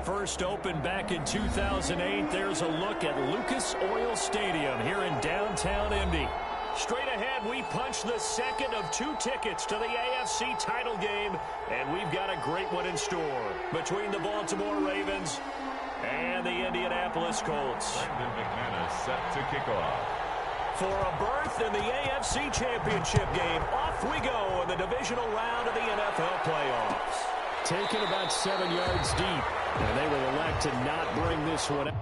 First opened back in 2008. There's a look at Lucas Oil Stadium here in downtown Indy. Straight ahead, we punch the second of 2 tickets to the AFC title game, and we've got a great one in store between the Baltimore Ravens and the Indianapolis Colts. Brandon McManus set to kick off. For a berth in the AFC Championship game, off we go in the divisional round of the NFL playoffs. Taken about 7 yards deep, and they will elect to not bring this one out.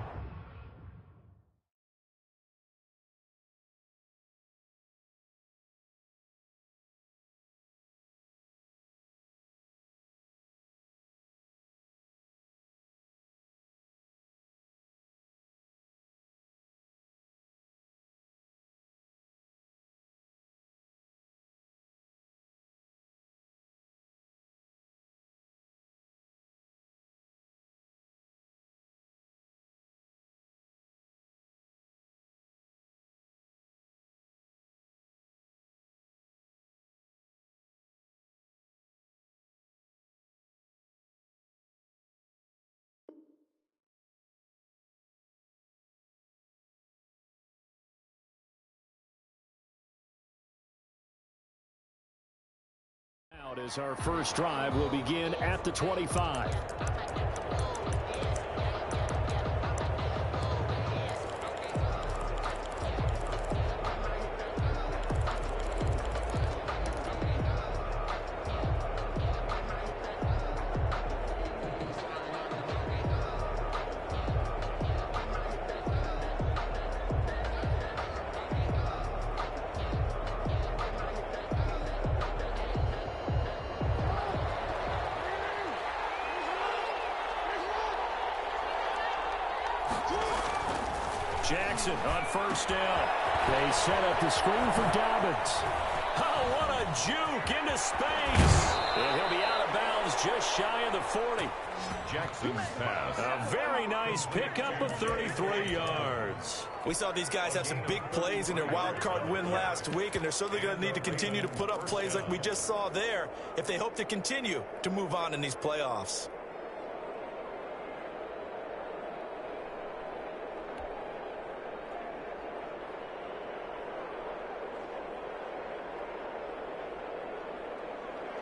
Out as our first drive will begin at the 25. Jackson on first down. They set up the screen for Dobbins. Oh, what a juke into space. And he'll be out of bounds just shy of the 40. Jackson's pass. A very nice pickup of 33 yards. We saw these guys have some big plays in their wild card win last week, and they're certainly going to need to continue to put up plays like we just saw there if they hope to continue to move on in these playoffs.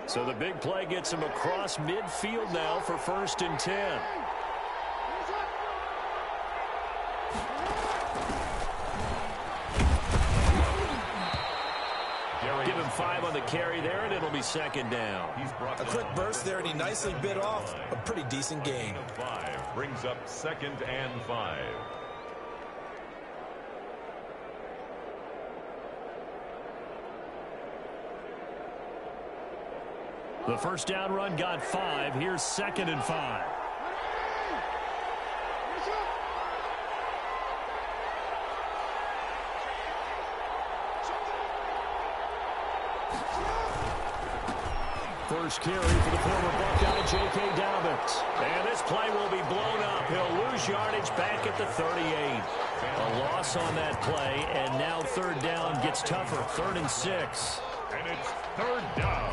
So the big play gets him across midfield now for 1st and 10. Give him 5 on the carry there, and it'll be 2nd down. A quick burst there, and he nicely bit off a pretty decent gain. 5 brings up 2nd and 5. The first down run got 5. Here's 2nd and 5. First carry for the former Buckeye, H2K Dobbins. And this play will be blown up. He'll lose yardage back at the 38. A loss on that play, and now 3rd down gets tougher. 3rd and 6. And it's 3rd down.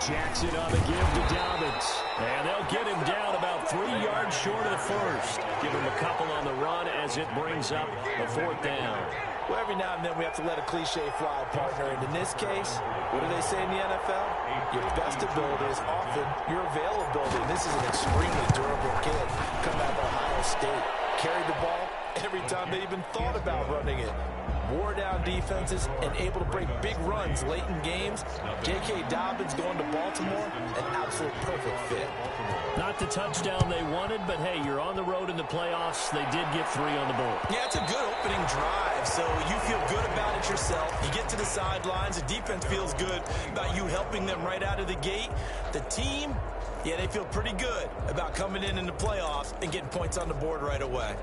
Jackson on the give to Dobbins. And they'll get him down about 3 yards short of the first. Give him a couple on the run as it brings up a 4th down. Well, every now and then we have to let a cliche fly, partner. And in this case, what do they say in the NFL? Your best ability is often your availability. This is an extremely durable kid coming out of Ohio State. Carried the ball every time they even thought about running it. Wore down defenses and able to break big runs late in games. J.K. Dobbins going to Baltimore, an absolute perfect fit. Not the touchdown they wanted, but hey, you're on the road in the playoffs. They did get 3 on the board. Yeah, it's a good opening drive, so you feel good about it yourself. You get to the sidelines, the defense feels good about you helping them right out of the gate. The team, yeah, they feel pretty good about coming in the playoffs and getting points on the board right away.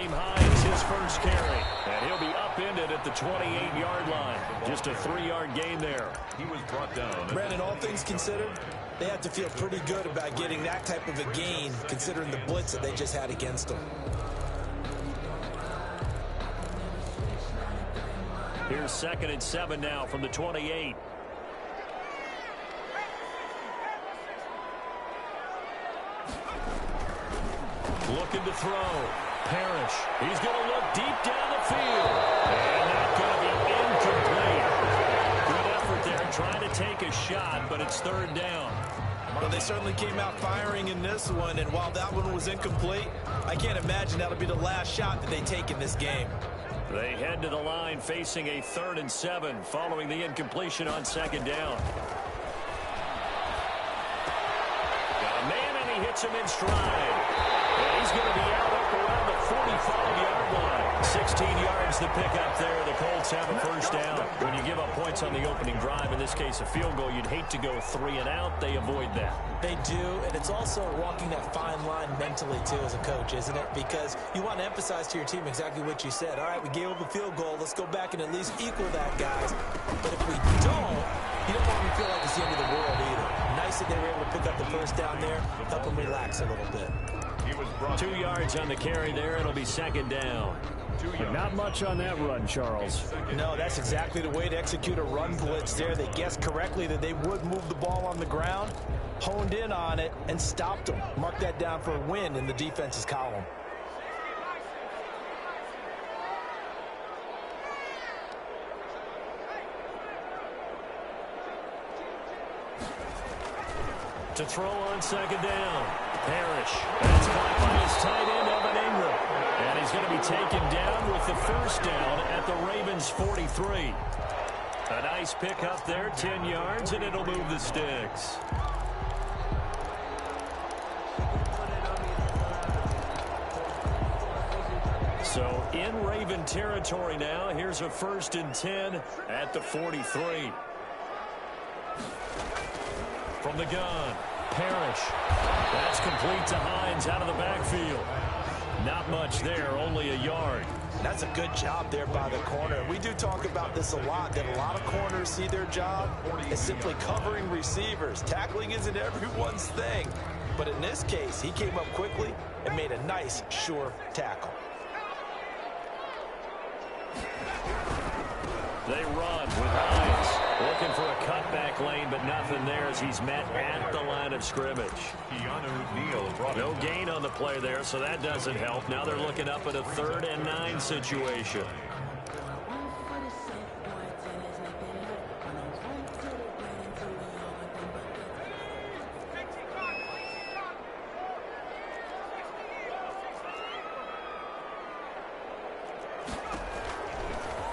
Nyheim Hines, his first carry. And he'll be upended at the 28-yard line. Just a 3-yard gain there. He was brought down. Brandon, all things considered, they have to feel pretty good about getting that type of a gain, considering the blitz that they just had against them. Here's 2nd and 7 now from the 28. Looking to throw. Parrish. He's going to look deep down the field. And that's going to be incomplete. Good effort there trying to take a shot, but it's 3rd down. Well, they certainly came out firing in this one, and while that one was incomplete, I can't imagine that'll be the last shot that they take in this game. They head to the line facing a 3rd and 7 following the incompletion on 2nd down. Got a man, and he hits him in stride. And he's going to be out up around the 45-yard line. 16 yards to pick up there. The Colts have a first down. When you give up points on the opening drive, in this case a field goal, you'd hate to go 3 and out. They avoid that. They do, and it's also walking that fine line mentally, too, as a coach, isn't it? Because you want to emphasize to your team exactly what you said. All right, we gave up a field goal. Let's go back and at least equal that, guys. But if we don't, you don't want to feel like it's the end of the world either. Nice that they were able to pick up the first down there, help them relax a little bit. 2 yards on the carry there. It'll be 2nd down. But not much on that run, Charles. No, that's exactly the way to execute a run blitz there. They guessed correctly that they would move the ball on the ground, honed in on it, and stopped them. Mark that down for a win in the defense's column. To throw on 2nd down. Parrish. That's caught by his tight end, Evan Ingram. And he's going to be taken down with the first down at the Ravens' 43. A nice pick up there, 10 yards, and it'll move the sticks. So in Raven territory now. Here's a 1st and 10 at the 43. From the gun, Parrish. That's complete to Hines out of the backfield. Not much there, only a yard. That's a good job there by the corner. We do talk about this a lot, that a lot of corners see their job as simply covering receivers. Tackling isn't everyone's thing. But in this case, he came up quickly and made a nice, sure tackle. They run with Hines. Looking for a cutback lane, but nothing there as he's met at the line of scrimmage. No gain on the play there, so that doesn't help. Now they're looking up at a 3rd and 9 situation.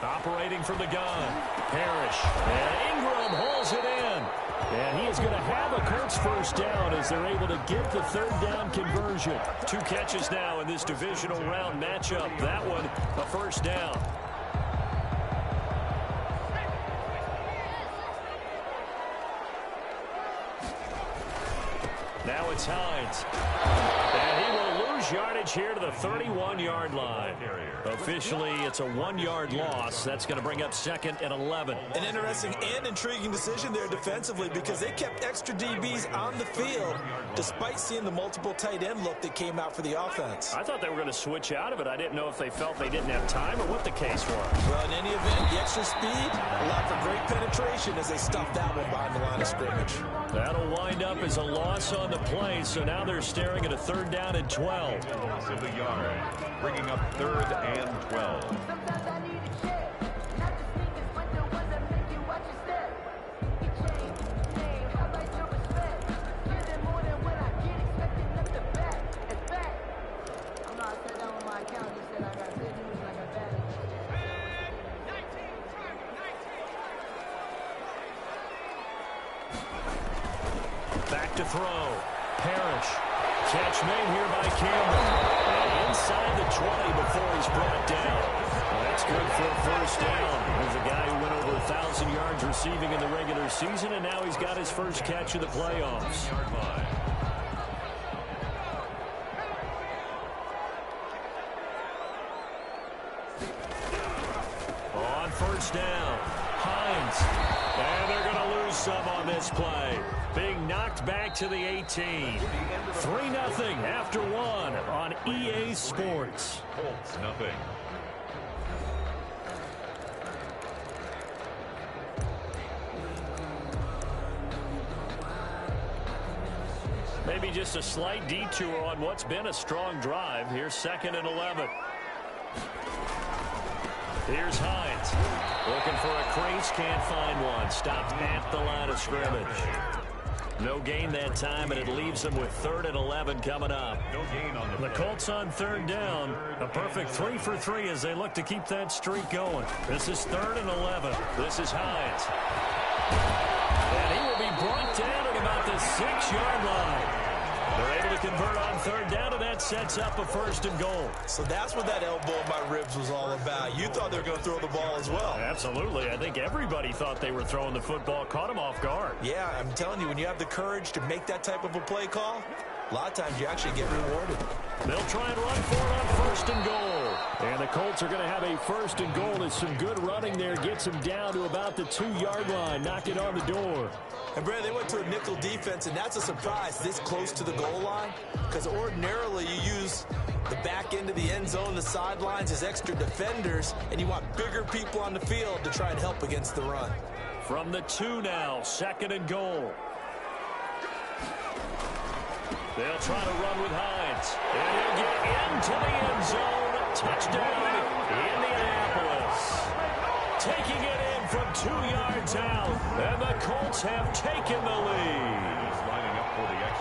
Operating from the gun, Parrish. And Ingram hauls it in. And he is going to have a Colts first down as they're able to get the 3rd down conversion. 2 catches now in this divisional round matchup. That one, a first down. Now it's Hines. And he will lose yardage here to the 31-yard line. Officially, it's a 1-yard loss. That's going to bring up 2nd and 11. An interesting and intriguing decision there defensively because they kept extra DBs on the field despite seeing the multiple tight end look that came out for the offense. I thought they were going to switch out of it. I didn't know if they felt they didn't have time or what the case was. Well, in any event, the extra speed allowed for great penetration as they stuffed that one behind the line of scrimmage. That'll wind up as a loss on the play, so now they're staring at a 3rd down and 12. Loss of the yard, bringing up 3rd and 12. Back to throw. Parrish. Catch made here by Campbell. And inside the 20 before he's brought down. Well, that's good for a first down. There's a guy who went over 1,000 yards receiving in the regular season, and now he's got his first catch of the playoffs. On first down, Hines. And they're going to lose some on this play. Being knocked back to the 18. 3-0 after one on EA Sports. Colts, nothing. Maybe just a slight detour on what's been a strong drive. Here's 2nd and 11. Here's Hines. Looking for a crease, can't find one. Stopped at the line of scrimmage. No gain that time, and it leaves them with 3rd and 11 coming up. No gain on the Colts on 3rd down. A perfect 3 for 3 as they look to keep that streak going. This is 3rd and 11. This is Hines. And he will be brought down at about the 6-yard line. They're able to convert on 3rd down, and that sets up a 1st and goal. So that's what that elbow in my ribs was all about. You thought they were going to throw the ball as well. Absolutely. I think everybody thought they were throwing the football, caught him off guard. Yeah, I'm telling you, when you have the courage to make that type of a play call, a lot of times you actually get rewarded. They'll try and run for it on 1st and goal. And the Colts are going to have a 1st and goal. As some good running there gets them down to about the 2-yard line, knocking on the door. And, Brad, they went to a nickel defense, and that's a surprise this close to the goal line, because ordinarily you use the back end of the end zone, the sidelines as extra defenders, and you want bigger people on the field to try and help against the run. From the 2 now, 2nd and goal. They'll try to run with Hines. And he'll get into the end zone. Touchdown, Indianapolis. Taking it in from 2 yards out. And the Colts have taken the lead.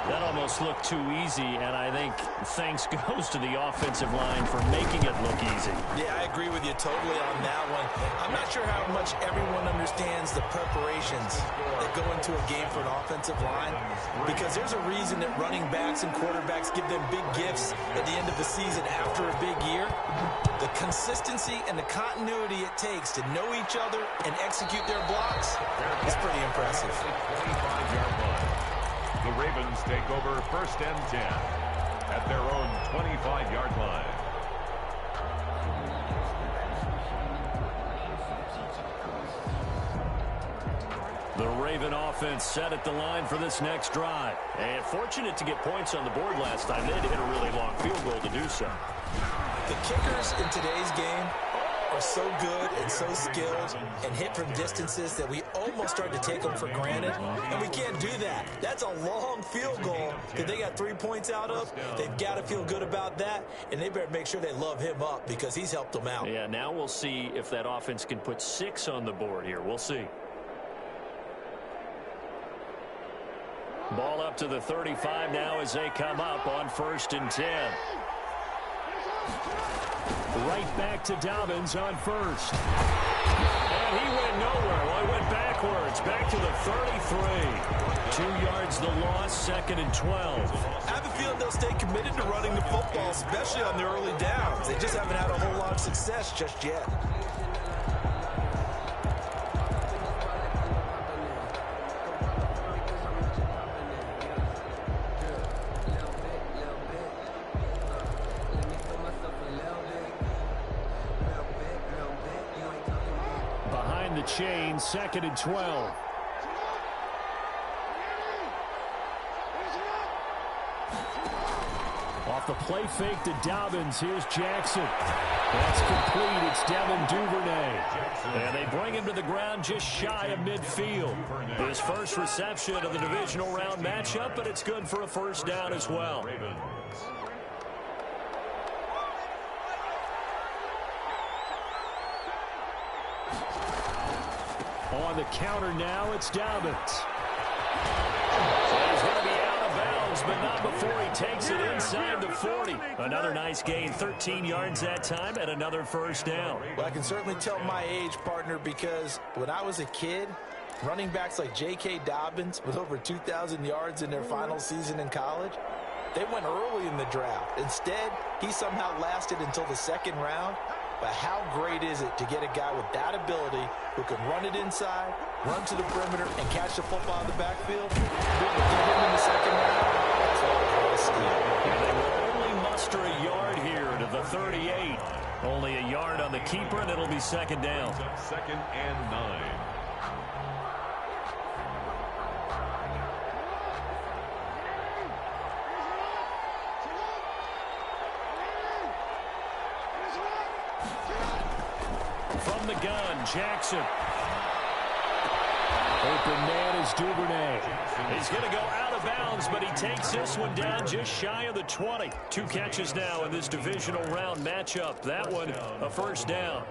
That almost looked too easy, and I think thanks goes to the offensive line for making it look easy. Yeah, I agree with you totally on that one. I'm not sure how much everyone understands the preparations that go into a game for an offensive line, because there's a reason that running backs and quarterbacks give them big gifts at the end of the season after a big year. The consistency and the continuity it takes to know each other and execute their blocks is pretty impressive. 25-yard line. The Ravens take over 1st and 10 at their own 25-yard line. The Raven offense set at the line for this next drive. And fortunate to get points on the board last time. They had to hit a really long field goal to do so. The kickers in today's game are so good and so skilled and hit from distances that we almost start to take them for granted, and we can't do that. That's a long field goal that they got 3 points out of. They've got to feel good about that, and they better make sure they love him up because he's helped them out. Yeah, now we'll see if that offense can put 6 on the board here. We'll see. Ball up to the 35 now as they come up on 1st and 10. Right back to Dobbins on 1st. And he went nowhere. Well, he went backwards. Back to the 33. 2 yards the loss, 2nd and 12. I have a feeling they'll stay committed to running the football, especially on the early downs. They just haven't had a whole lot of success just yet. The chain, 2nd and 12. Off the play fake to Dobbins. Here's Jackson. That's complete. It's Devin Duvernay. And they bring him to the ground just shy of midfield. His first reception of the divisional round matchup, but it's good for a 1st down as well. On the counter now, it's Dobbins. So he's going to be out of bounds, but not before he takes it inside the 40. Another nice gain, 13 yards that time, and another 1st down. Well, I can certainly tell my age, partner, because when I was a kid, running backs like J.K. Dobbins with over 2,000 yards in their final season in college, they went early in the draft. Instead, he somehow lasted until the 2nd round. But how great is it to get a guy with that ability who can run it inside, run to the perimeter, and catch the football in the backfield? Get him in the 2nd round. It's all a steal. And they will only muster a yard here to the 38. Only a yard on the keeper, and it'll be second down. Second and 9. From the gun, Jackson. Open man is Duvernay. He's going to go out of bounds, but he takes this one down just shy of the 20. 2 catches now in this divisional round matchup. That one, a first down.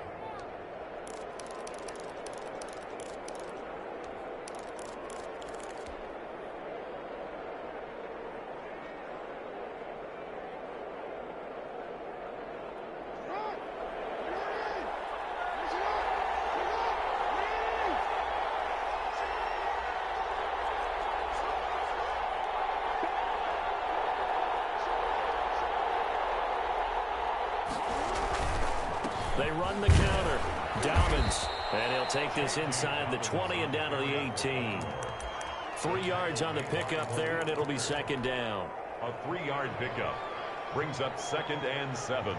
They run the counter. Dobbins. And he'll take this inside the 20 and down to the 18. 3 yards on the pickup there, and it'll be second down. A 3-yard pickup brings up second and 7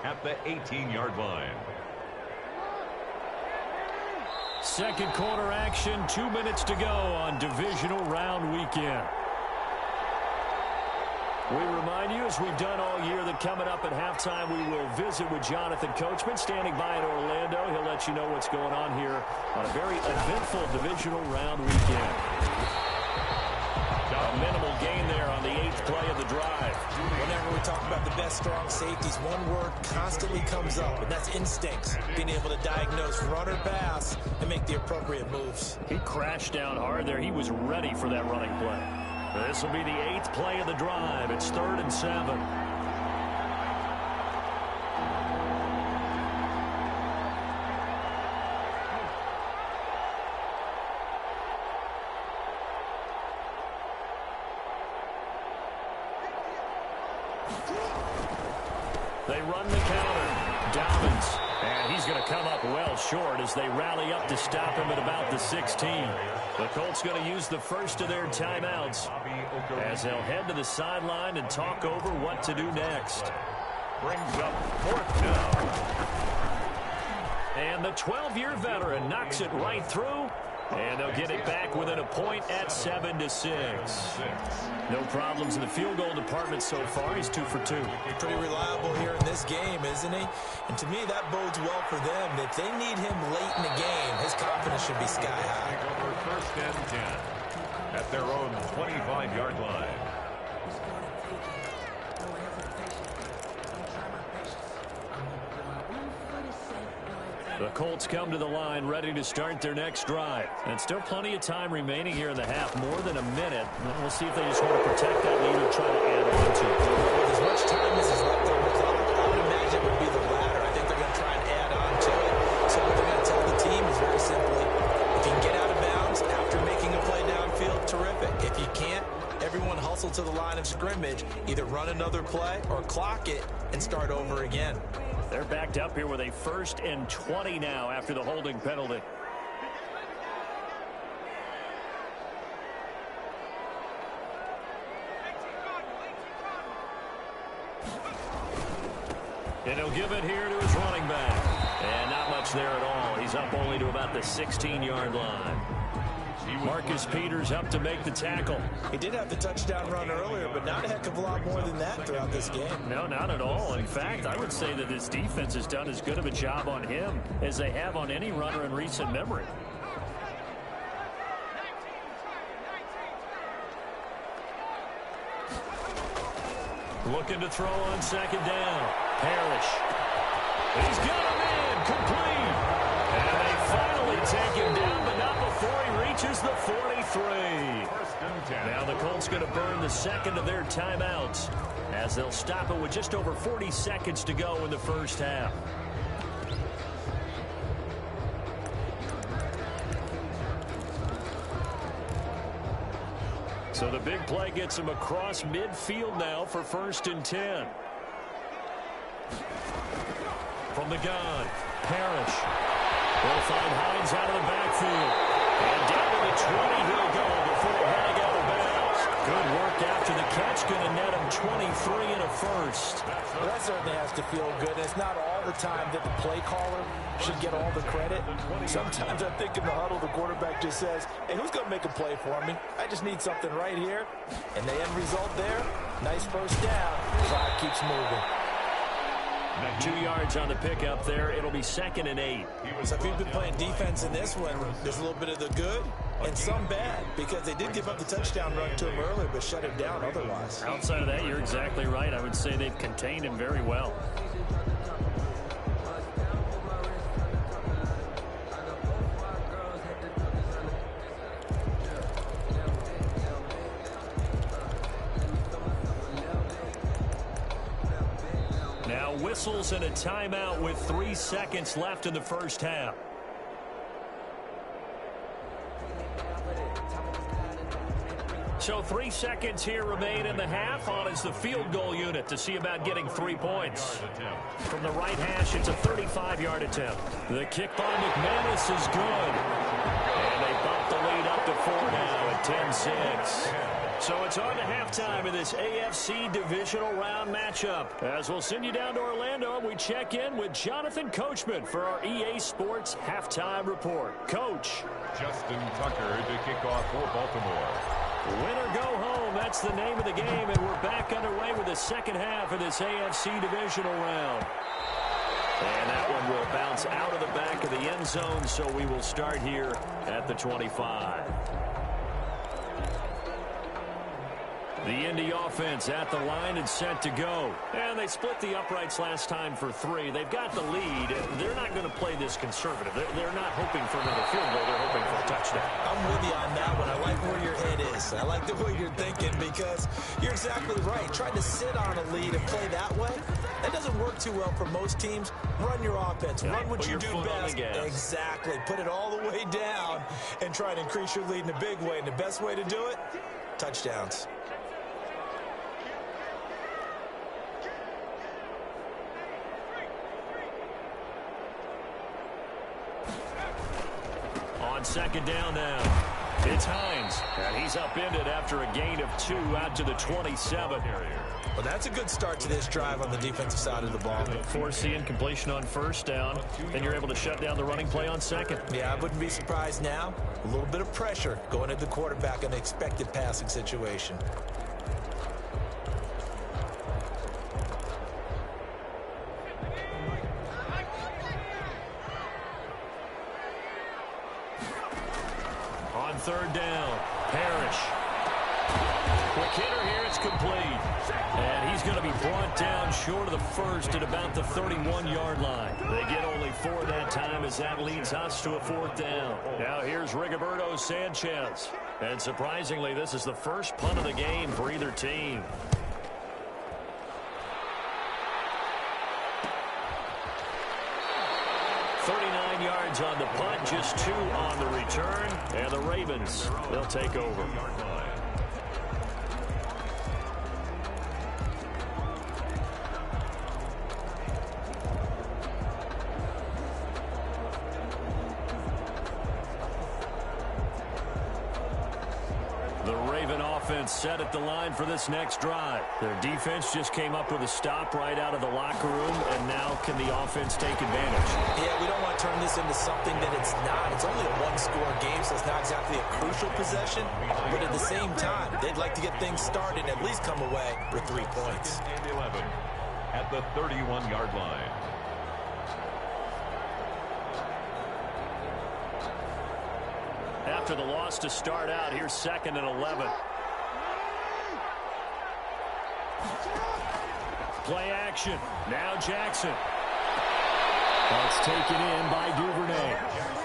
at the 18-yard line. Second quarter action, 2 minutes to go on divisional round weekend. We remind you, as we've done all year, that coming up at halftime, we will visit with Jonathan Coachman, standing by in Orlando. He'll let you know what's going on here on a very eventful divisional round weekend. A minimal gain there on the 8th play of the drive. Whenever we talk about the best strong safeties, one word constantly comes up, and that's instincts. Being able to diagnose run or pass and make the appropriate moves. He crashed down hard there. He was ready for that running play. This will be the 8th play of the drive. It's 3rd and 7. They run the counter. Dobbins. And he's going to come up well short as they rally up to stop him at about the 16. The Colts going to use the first of their timeouts as they'll head to the sideline and talk over what to do next. Brings up 4th down. And the 12-year veteran knocks it right through. And they'll get it back within a point at 7-6. No problems in the field goal department so far. He's 2 for 2. Pretty reliable here in this game, isn't he? And to me, that bodes well for them. If they need him late in the game, his confidence should be sky high. Over 1st and 10 at their own 25-yard line. The Colts come to the line ready to start their next drive. And still plenty of time remaining here in the half, more than a minute. We'll see if they just want to protect that lead or try to add on to it. With as much time as is left on the clock, I would imagine it would be the latter. I think they're going to try and add on to it. So what they're going to tell the team is very simply, if you can get out of bounds after making a play downfield, terrific. If you can't, everyone hustle to the line of scrimmage, either run another play or clock it and start over again. They're backed up here with a 1st and 20 now after the holding penalty. And he'll give it here to his running back. And not much there at all. He's up only to about the 16-yard line. Marcus Peters up to make the tackle. He did have the touchdown run earlier, but not a heck of a lot more than that throughout this game. No, not at all. In fact, I would say that this defense has done as good of a job on him as they have on any runner in recent memory. Looking to throw on 2nd down. Parrish. He's got him in. Complete. And they finally take him down, but not before he reaches the 43. Now the Colts going to burn the second of their timeouts as they'll stop it with just over 40 seconds to go in the first half. So the big play gets him across midfield now for 1st and 10. From the gun, Parrish. They'll find Hines out of the backfield. And down to the 20 he'll go before running out of bounds. Good work after the catch. Going to net him 23 and a first. Well, that certainly has to feel good. It's not all the time that the play caller should get all the credit. Sometimes I think in the huddle, the quarterback just says, hey, who's going to make a play for me? I just need something right here. And the end result there, nice first down. Clock keeps moving. 2 yards on the pickup there. It'll be 2nd and 8. So if you've been playing defense in this one, there's a little bit of the good and some bad, because they did give up the touchdown run to him earlier, but shut him down otherwise. Outside of that, you're exactly right. I would say they've contained him very well. Whistles and a timeout with 3 seconds left in the first half. So 3 seconds here remain in the half. On is the field goal unit to see about getting 3 points. From the right hash, it's a 35-yard attempt. The kick by McManus is good. And they bump the lead up to 4 now at 10-6. So it's on to halftime in this AFC divisional round matchup. As we'll send you down to Orlando, we check in with Jonathan Coachman for our EA Sports Halftime Report. Coach. Justin Tucker to kick off for Baltimore. Win or go home, that's the name of the game, and we're back underway with the second half of this AFC divisional round. And that one will bounce out of the back of the end zone, so we will start here at the 25. The Indy offense at the line and set to go. And they split the uprights last time for 3. They've got the lead. They're not going to play this conservative. They're not hoping for another field goal. They're hoping for a touchdown. I'm with you on that one. I like where your head is. I like the way you're thinking, because you're exactly right. Trying to sit on a lead and play that way, that doesn't work too well for most teams. Run your offense. Yeah, run what you do best. Exactly. Put it all the way down and try to increase your lead in a big way. And the best way to do it, touchdowns. On second down now, it's Hines, and he's upended after a gain of 2 out to the 27. Well, that's a good start to this drive on the defensive side of the ball. Force the incompletion on first down, then you're able to shut down the running play on second. Yeah, I wouldn't be surprised now. A little bit of pressure going at the quarterback in an expected passing situation. On third down, Parrish. Quick hitter here, it's complete. And he's going to be brought down short of the first at about the 31-yard line. They get only 4 that time, as that leads us to a 4th down. Now here's Rigoberto Sanchez. And surprisingly, this is the first punt of the game for either team. Yards on the punt, just 2 on the return, and the Ravens, they'll take over. The Raven offense set at the line for this next drive. Their defense just came up with a stop right out of the locker room, and now can the offense take advantage? Yeah, we don't want to turn this into something that it's not. It's only a one-score game, so it's not exactly a crucial possession. But at the same time, they'd like to get things started and at least come away with 3 points. And 11 at the 31-yard line. After the loss to start out, here's 2nd and 11. Play action. Now Jackson. That's taken in by Duvernay.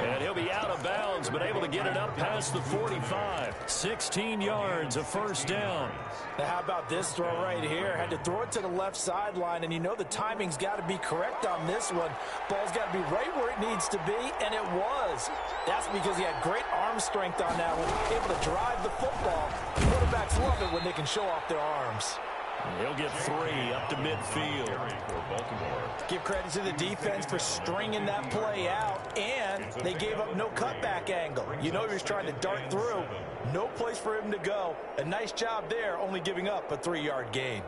And he'll be out of bounds, but able to get it up past the 45. 16 yards, a first down. Now, how about this throw right here? Had to throw it to the left sideline, and you know the timing's got to be correct on this one. Ball's got to be right where it needs to be, and it was. That's because he had great arm strength on that one, able to drive the football. Quarterbacks love it when they can show off their arms. He'll get 3 up to midfield. Give credit to the defense for stringing that play out, and they gave up no cutback angle. You know he was trying to dart through. No place for him to go. A nice job there, only giving up a 3-yard gain.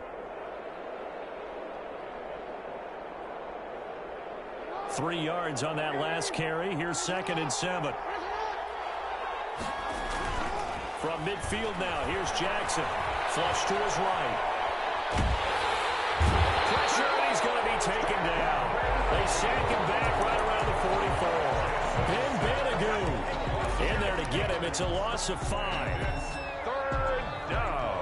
3 yards on that last carry. Here's 2nd and 7. From midfield now, here's Jackson. Flush to his right. Pressure, and he's going to be taken down. They sack him back right around the 44. Ben Banagoo in there to get him. It's a loss of 5. 3rd down.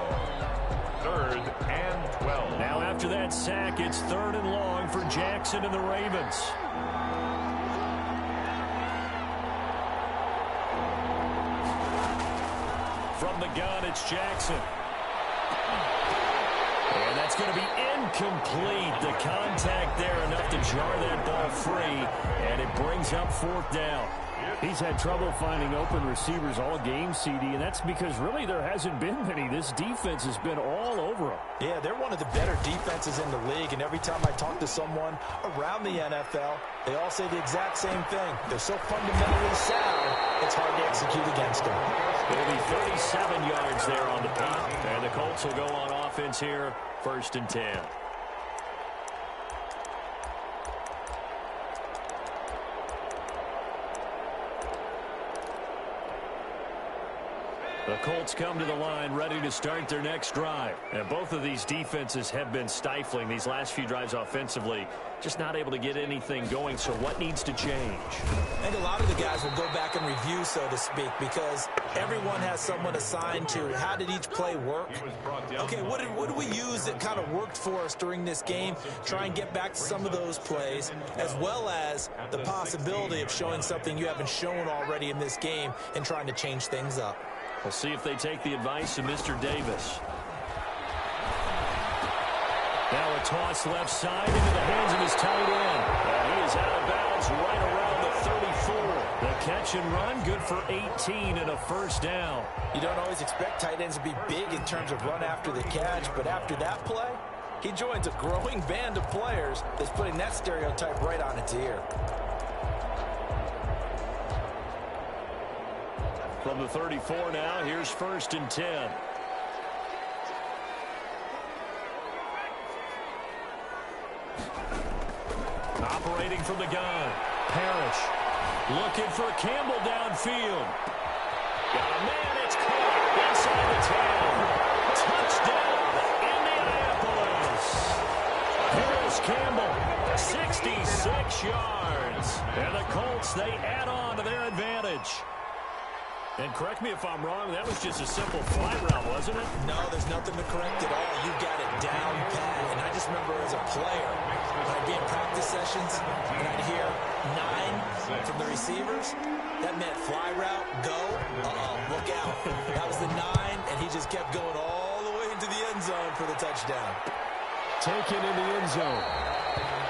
3rd and 12. Now after that sack, it's 3rd and long for Jackson and the Ravens. From the gun, it's Jackson. And that's going to be incomplete. The contact there enough to jar that ball free, and it brings up 4th down. He's had trouble finding open receivers all game, CD, and that's because really there hasn't been many. This defense has been all over him. Yeah, they're one of the better defenses in the league, and every time I talk to someone around the NFL, they all say the exact same thing. They're so fundamentally sound, it's hard to execute against them. It'll be 37 yards there on the punt, and the Colts will go on offense here, 1st and 10. The Colts come to the line ready to start their next drive. And both of these defenses have been stifling these last few drives offensively. Just not able to get anything going. So what needs to change? I think a lot of the guys will go back and review, so to speak, because everyone has someone assigned to how did each play work. Okay, what did we use that kind of worked for us during this game? Try and get back to some of those plays, as well as the possibility of showing something you haven't shown already in this game and trying to change things up. We'll see if they take the advice of Mr. Davis. Now a toss left side into the hands of his tight end. He is out of bounds right around the 34. The catch and run, good for 18 and a 1st down. You don't always expect tight ends to be big in terms of run after the catch, but after that play, he joins a growing band of players that's putting that stereotype right on its ear. From the 34 now, here's 1st and 10. Operating from the gun. Parrish looking for Campbell downfield. Got a man, it's caught inside the 10. Touchdown, Indianapolis. Here's Campbell, 66 yards. And the Colts, they add on to their advantage. And correct me if I'm wrong, that was just a simple fly route, wasn't it? No, there's nothing to correct at all. You got it down pat. And I just remember as a player, when I'd be in practice sessions, and I'd hear 9 from the receivers, that meant fly route, go, look out. That was the 9, and he just kept going all the way into the end zone for the touchdown. Taken in the end zone.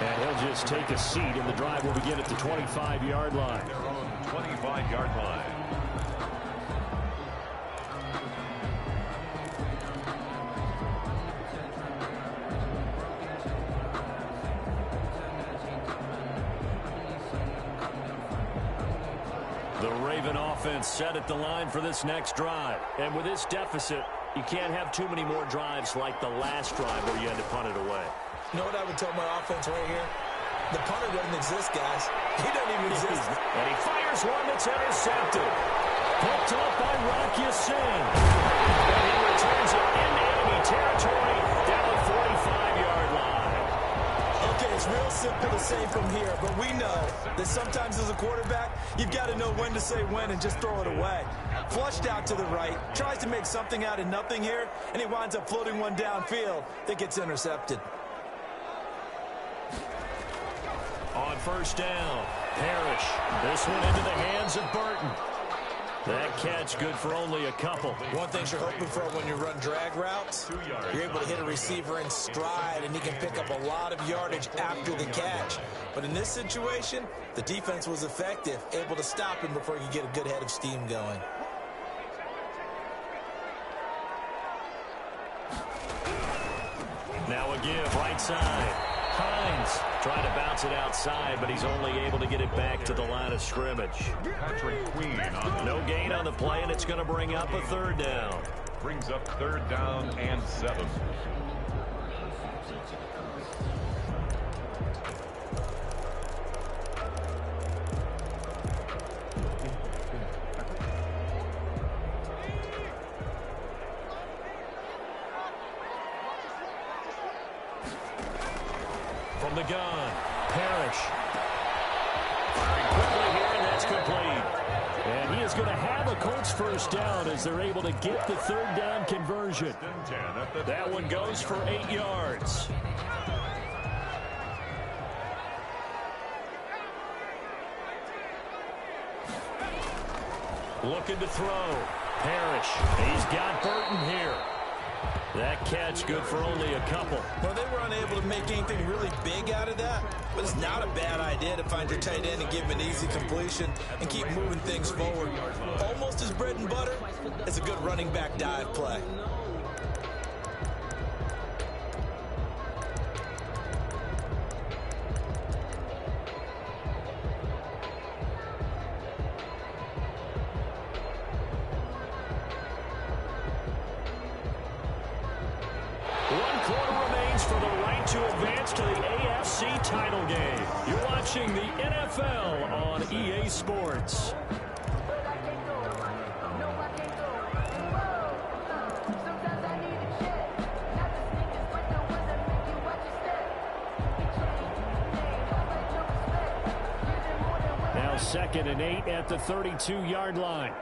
And he'll just take a seat, and the drive will begin at the 25-yard line. Their own 25-yard line. The Raven offense set at the line for this next drive. And with this deficit, you can't have too many more drives like the last drive where you had to punt it away. You know what I would tell my offense right here? The punter doesn't exist, guys. He doesn't even exist. And he fires one that's intercepted. Picked up by Rocky Sin. And he returns it into enemy territory down the 45-yard line. Okay, it's real simple to say from here, but we know that sometimes as a quarterback, you've got to know when to say when and just throw it away. Flushed out to the right, tries to make something out of nothing here, and he winds up floating one downfield that gets intercepted. On 1st down, Parrish. This one into the hands of Burton. That catch good for only a couple. One thing you're hoping for when you run drag routes, you're able to hit a receiver in stride, and he can pick up a lot of yardage after the catch. But in this situation, the defense was effective, able to stop him before he could get a good head of steam going. Now a give, right side. Hines trying to bounce it outside, but he's only able to get it back to the line of scrimmage. Patrick Queen on No gain on the play, and it's going to bring up a 3rd down. brings up 3rd down and 7. the gun. Parrish. Firing quickly here, and that's complete. And he is going to have a Colts first down as they're able to get the third down conversion. That one goes for 8 yards. Looking to throw. Parrish. He's got Burton here. That catch good for only a couple. Well, they were unable to make anything really big out of that, but it's not a bad idea to find your tight end and give him an easy completion and keep moving things forward. Almost as bread and butter as a good running back dive play. Title game. You're watching the NFL on EA Sports. Now 2nd and 8 at the 32-yard line.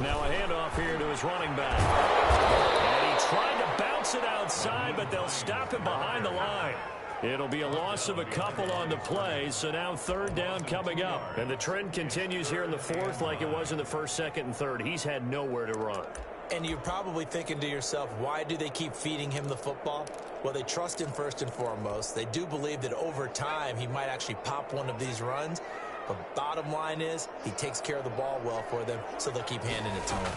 Now a handoff here to his running back. And he tried to bounce it outside, but they'll stop him behind the line. It'll be a loss of a couple on the play, so now third down coming up. And the trend continues here in the fourth like it was in the first, second, and third. He's had nowhere to run. And you're probably thinking to yourself, why do they keep feeding him the football? Well, they trust him first and foremost. They do believe that over time he might actually pop one of these runs. But bottom line is, he takes care of the ball well for them, so they'll keep handing it to him.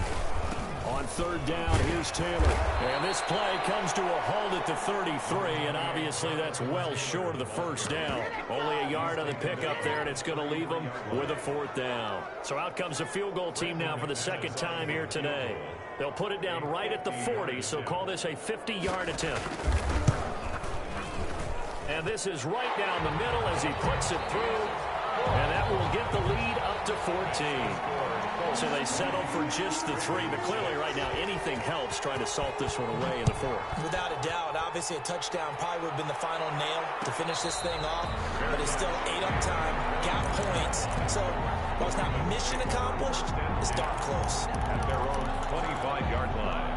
On third down, here's Taylor. And this play comes to a halt at the 33, and obviously that's well short of the first down. Only a yard on the pickup there, and it's going to leave them with a fourth down. So out comes the field goal team now for the second time here today. They'll put it down right at the 40, so call this a 50-yard attempt. And this is right down the middle as he puts it through. And that will get the lead up to 14. So they settle for just the 3. But clearly right now anything helps trying to salt this one away in the fourth. Without a doubt, obviously a touchdown probably would have been the final nail to finish this thing off. But it's still 8 up time, got points. So while it's not mission accomplished, it's darn close. At their own 25-yard line.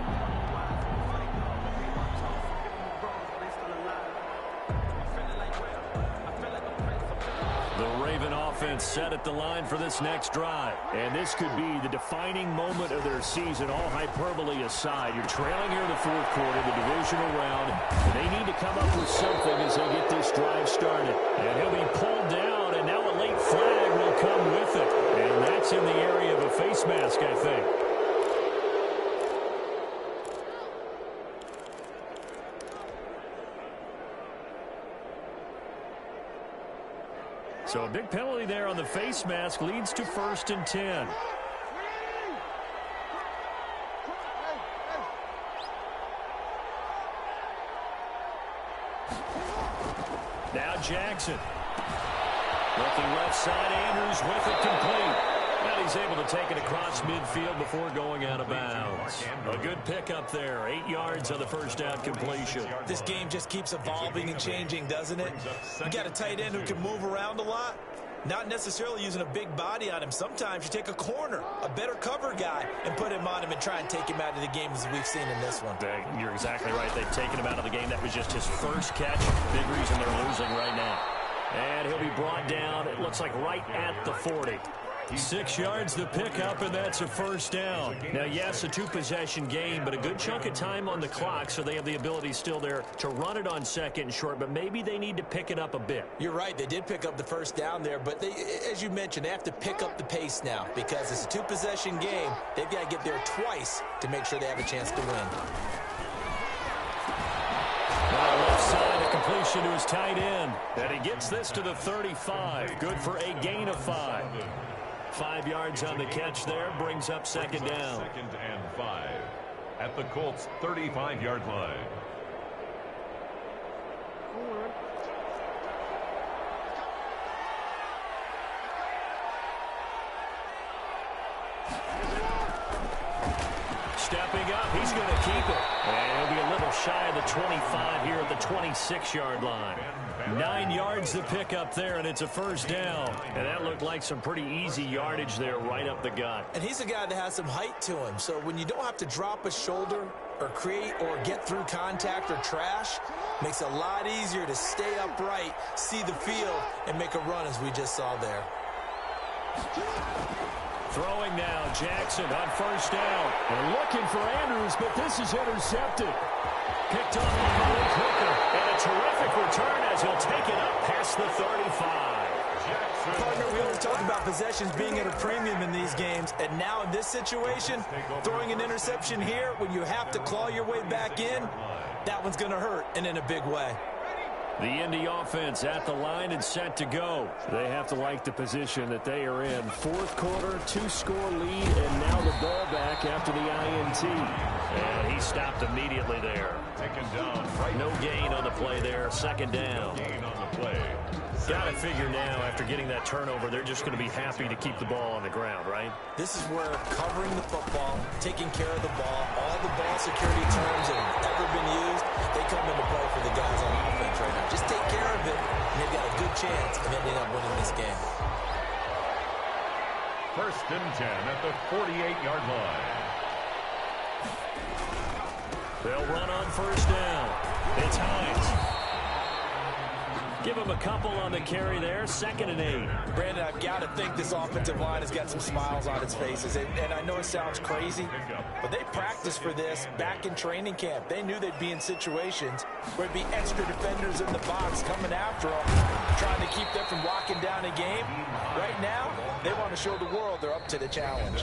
Offense set at the line for this next drive. And this could be the defining moment of their season, all hyperbole aside. You're trailing here in the fourth quarter, the divisional round. They need to come up with something as they get this drive started. And he'll be pulled down, and now a late flag will come with it. And that's in the area of a face mask, I think. So a big penalty there on the face mask leads to 1st and 10. Now Jackson. Looking left side, Andrews with it complete. And he's able to take it across midfield before going out of bounds. A good pickup there. 8 yards on the first down completion. This game just keeps evolving and changing, doesn't it? You got a tight end who can move around a lot. Not necessarily using a big body on him. Sometimes you take a corner, a better cover guy, and put him on him and try and take him out of the game as we've seen in this one. You're exactly right. They've taken him out of the game. That was just his first catch. Big reason they're losing right now. And he'll be brought down, it looks like right at the 40. 6 yards the pickup, and that's a first down. Now, yes, a two-possession game, but a good chunk of time on the clock, so they have the ability still there to run it on second and short, but maybe they need to pick it up a bit. You're right. They did pick up the first down there, but they, as you mentioned, they have to pick up the pace now because it's a two-possession game. They've got to get there twice to make sure they have a chance to win. Left side, a completion to his tight end. And he gets this to the 35. Good for a gain of 5. 5 yards on the catch there, brings up second down. 2nd and 5 at the Colts' 35-yard line. stepping up. He's going to keep it. And he'll be a little shy of the 25 here at the 26-yard line. 9 yards to pick up there, and it's a first down. And that looked like some pretty easy yardage there right up the gut. And he's a guy that has some height to him. So when you don't have to drop a shoulder or create or get through contact or trash, makes it a lot easier to stay upright, see the field, and make a run as we just saw there. Throwing now, Jackson on first down. And looking for Andrews, but this is intercepted. Picked off by Malik Hooker. And a terrific return as he'll take it up past the 35. Partner, we always talk about possessions being at a premium in these games. And now in this situation, throwing an interception here when you have to claw your way back in, that one's going to hurt, and in a big way. The Indy offense at the line and set to go. They have to like the position that they are in. Fourth quarter, 2-score lead, and now the ball back after the INT. And he stopped immediately there. Taken down right. No gain on the play there. Second down. Gain on the play. Got to figure now, after getting that turnover, they're just going to be happy to keep the ball on the ground, right? This is where covering the football, taking care of the ball, all the ball security terms that have ever been used, they come into play for the guys on offense right now. Just take care of it, and they've got a good chance of ending up winning this game. First and 10 at the 48-yard line. They'll run on first down. It's Hines. Give him a couple on the carry there. Second and 8. Brandon, I've got to think this offensive line has got some smiles on its faces. And I know it sounds crazy, but they practiced for this back in training camp. They knew they'd be in situations where there'd be extra defenders in the box coming after them, trying to keep them from locking down a game. Right now, they want to show the world they're up to the challenge.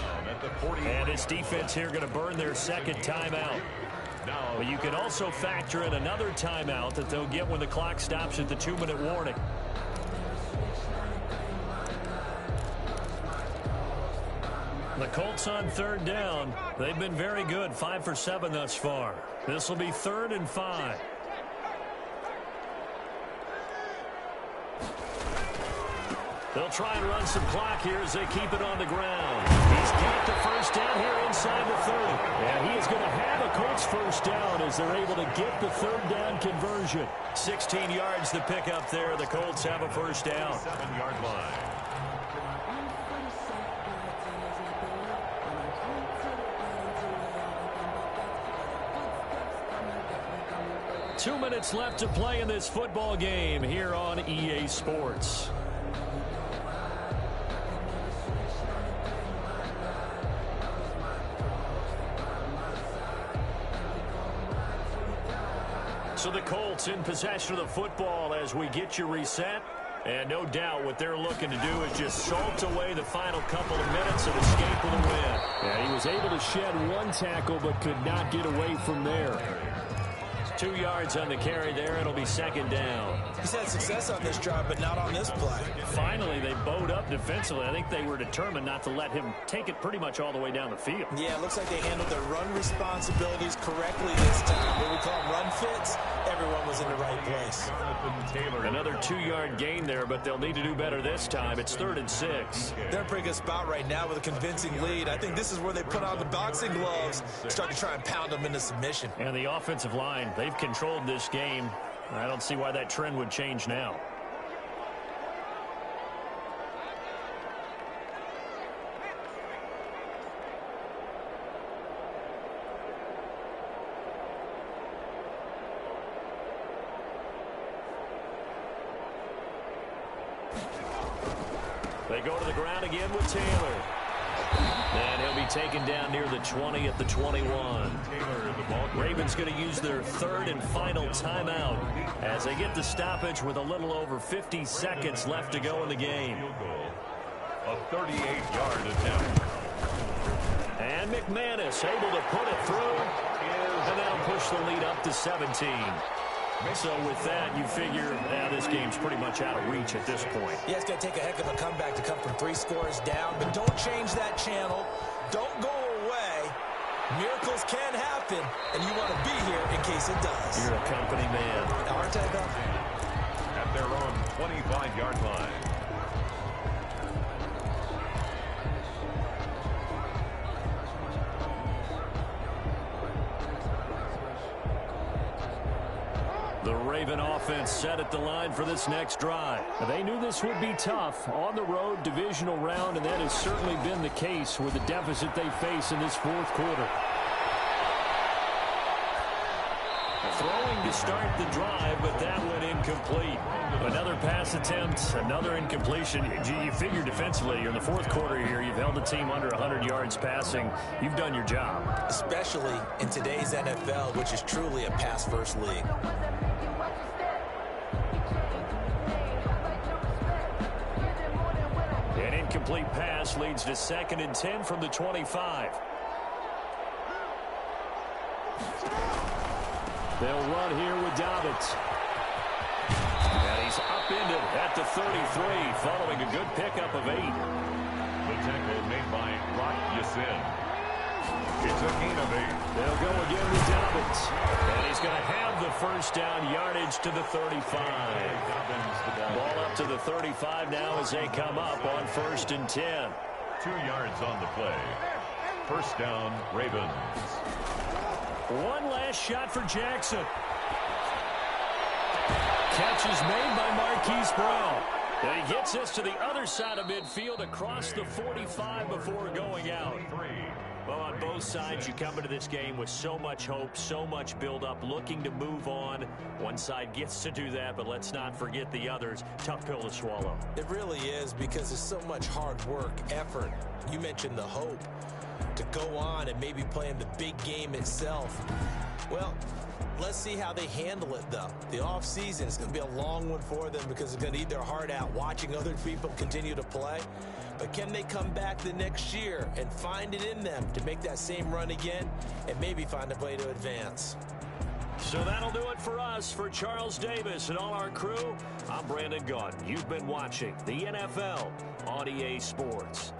And his defense here going to burn their second timeout. But you can also factor in another timeout that they'll get when the clock stops at the 2-minute warning. The Colts on third down. They've been very good, 5 for 7 thus far. This will be 3rd and 5. They'll try and run some clock here as they keep it on the ground. He's got the first down here inside the 30. And he is going to have a Colts first down as they're able to get the third down conversion. 16 yards to pick up there. The Colts have a first down. 7-yard line. Two minutes left to play in this football game here on EA Sports. So the Colts in possession of the football as we get you reset. And no doubt what they're looking to do is just salt away the final couple of minutes and escape with a win. Yeah, he was able to shed one tackle but could not get away from there. 2 yards on the carry there. It'll be second down. He's had success on this drive, but not on this play. Finally, they bowed up defensively. I think they were determined not to let him take it pretty much all the way down the field. Yeah, it looks like they handled their run responsibilities correctly this time. What we call run fits, everyone was in the right place. Another 2-yard gain there, but they'll need to do better this time. It's 3rd and 6. They're in a pretty good spot right now with a convincing lead. I think this is where they put on the boxing gloves, start to try and pound them into submission. And the offensive line, they've controlled this game. I don't see why that trend would change now. They go to the ground again with Taylor. And he'll be taken down near the 20 at the 21. Ravens going to use their 3rd and final timeout as they get the stoppage with a little over 50 seconds left to go in the game. A 38-yard attempt. And McManus able to put it through. And that'll push the lead up to 17. So with that, you figure this game's pretty much out of reach at this point. Yeah, it's going to take a heck of a comeback to come from 3 scores down, but don't change that channel. Don't go away. Miracles can happen, and you want to be here in case it does. You're a company man. Aren't I, though? At their own 25-yard line. Raven offense set at the line for this next drive. They knew this would be tough on the road divisional round, and that has certainly been the case with the deficit they face in this fourth quarter. Throwing to start the drive, but that went incomplete. Another pass attempt, another incompletion. You figure defensively, you're in the fourth quarter here, you've held the team under 100 yards passing. You've done your job. Especially in today's NFL, which is truly a pass-first league. An incomplete pass leads to 2nd and 10 from the 25. They'll run here with Dobbins. And he's upended at the 33, following a good pickup of 8. The tackle made by Rock Ya-Sin. It's a gain of 8. They'll go again with Dobbins. And he's going to have the first down yardage to the 35. Ball up to the 35 now as they come up on 1st and 10. 2 yards on the play. First down, Ravens. One last shot for Jackson. Catch is made by Marquise Brown. And he gets us to the other side of midfield across the 45 before going out. Well, on both sides, you come into this game with so much hope, so much build-up, looking to move on. One side gets to do that, but let's not forget the others. Tough pill to swallow. It really is, because there's so much hard work, effort. You mentioned the hope to go on and maybe play in the big game itself. Well, let's see how they handle it, though. The offseason is going to be a long one for them because they're going to eat their heart out watching other people continue to play. But can they come back the next year and find it in them to make that same run again and maybe find a way to advance? So that'll do it for us. For Charles Davis and all our crew, I'm Brandon Gaudin. You've been watching the NFL on EA Sports.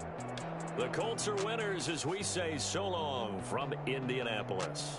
The Colts are winners as we say so long from Indianapolis.